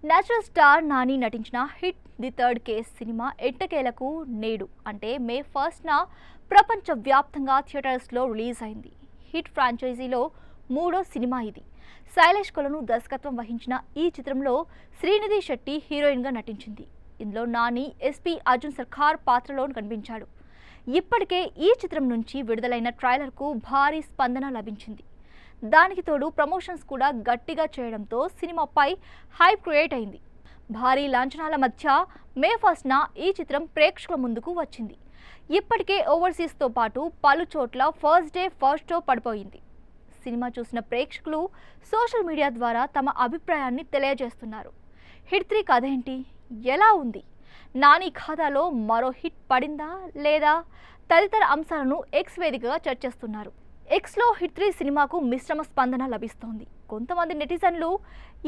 Natural star Nani నటించిన hit the third case cinema ఎట్టకేలకు నేడు అంటే మే 1న ప్రపంచవ్యాప్తంగా థియేటర్స్లో రిలీజ్ అయింది. హిట్ ఫ్రాంచైజీలో మూడో సినిమా ఇది. శైలేష్ కొలను దర్శకత్వం వహించిన ఈ చిత్రంలో శ్రీనిధి శెట్టి హీరోయిన్గా నటించింది. ఇందులో నాని ఎస్పీ అర్జున్ సర్కార్ పాత్రలో కనిపించాడు. ఇప్పటికే ఈ చిత్రం నుంచి విడుదలైన ట్రైలర్కు భారీ స్పందన లభించింది. దానికి తోడు ప్రమోషన్స్ కూడా గట్టిగా చేయడంతో సినిమాపై హైప్ క్రియేట్ అయింది. భారీ లాంఛనాల మధ్య మే 1న ఈ చిత్రం ప్రేక్షకుల ముందుకు వచ్చింది. ఇప్పటికే ఓవర్సీస్తో పాటు పలు చోట్ల ఫస్ట్ డే ఫస్ట్ షో పడిపోయింది. సినిమా చూసిన ప్రేక్షకులు సోషల్ మీడియా ద్వారా తమ అభిప్రాయాన్ని తెలియజేస్తున్నారు. హిట్ 3 కథ ఏంటి, ఎలా ఉంది, నాని ఖాతాలో మరో హిట్ పడిందా లేదా తదితర అంశాలను ఎక్స్ వేదికగా చర్చిస్తున్నారు. ఎక్స్లో హిట్ 3 సినిమాకు మిశ్రమ స్పందన లభిస్తోంది. కొంతమంది నెటిజన్లు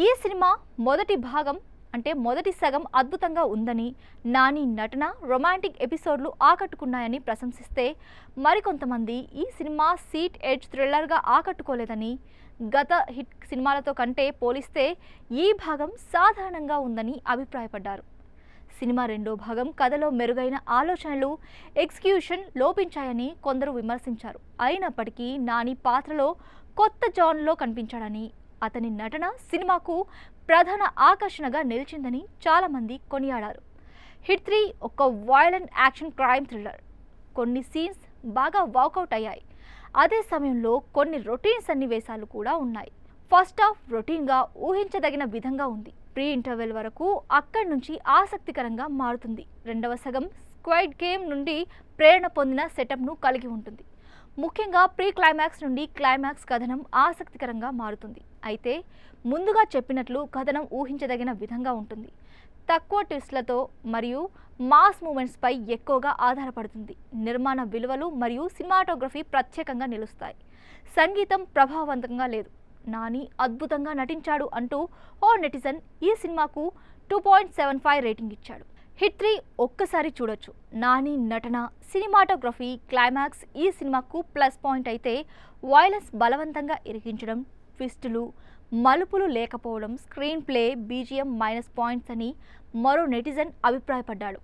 ఈ సినిమా మొదటి సగం అద్భుతంగా ఉందని, నాని నటన, రొమాంటిక్ ఎపిసోడ్లు ఆకట్టుకున్నాయని ప్రశంసిస్తే, మరికొంతమంది ఈ సినిమా సీట్ ఎడ్జ్ థ్రిల్లర్గా ఆకట్టుకోలేదని, గత హిట్ సినిమాలతో కంటే పోలిస్తే ఈ భాగం సాధారణంగా ఉందని అభిప్రాయపడ్డారు. సినిమా రెండో భాగం కథలో మెరుగైన ఆలోచనలు, ఎగ్జిక్యూషన్ లోపించాయని కొందరు విమర్శించారు. అయినప్పటికీ నాని పాత్రలో కొత్త జాన్లో కనిపించాడని, అతని నటన సినిమాకు ప్రధాన ఆకర్షణగా నిలిచిందని చాలామంది కొనియాడారు. హిట్ 3 ఒక వైలెంట్ యాక్షన్ క్రైమ్ థ్రిల్లర్. కొన్ని సీన్స్ బాగా వాకౌట్ అయ్యాయి. అదే సమయంలో కొన్ని రొటీన్ సన్నివేశాలు కూడా ఉన్నాయి. ఫస్ట్ హాఫ్ రొటీన్గా ఊహించదగిన విధంగా ఉంది. ప్రీ ఇంటర్వెల్ వరకు అక్కడి నుంచి ఆసక్తికరంగా మారుతుంది. రెండవ సగం స్క్వాడ్ గేమ్ నుండి ప్రేరణ పొందిన సెటప్ను కలిగి ఉంటుంది. ముఖ్యంగా ప్రీ క్లైమాక్స్ నుండి క్లైమాక్స్ కథనం ఆసక్తికరంగా మారుతుంది. అయితే ముందుగా చెప్పినట్లు కథనం ఊహించదగిన విధంగా ఉంటుంది. తక్కువ ట్విస్ట్లతో మరియు మాస్ మూమెంట్స్పై ఎక్కువగా ఆధారపడుతుంది. నిర్మాణ విలువలు మరియు సినిమాటోగ్రఫీ ప్రత్యేకంగా నిలుస్తాయి. సంగీతం ప్రభావవంతంగా లేదు. నాని అద్భుతంగా నటించాడు అంటూ ఓ నెటిజన్ ఈ సినిమాకు 2.75 రేటింగ్ ఇచ్చాడు. హిట్ 3 ఒక్కసారి చూడొచ్చు. నాని నటన, సినిమాటోగ్రఫీ, క్లైమాక్స్ ఈ సినిమాకు ప్లస్ పాయింట్ అయితే, వైలెన్స్ బలవంతంగా ఇరికించడం, ట్విస్టులు, మలుపులు లేకపోవడం, screen play, BGM minus points అని మరో నెటిజన్ అభిప్రాయపడ్డాడు.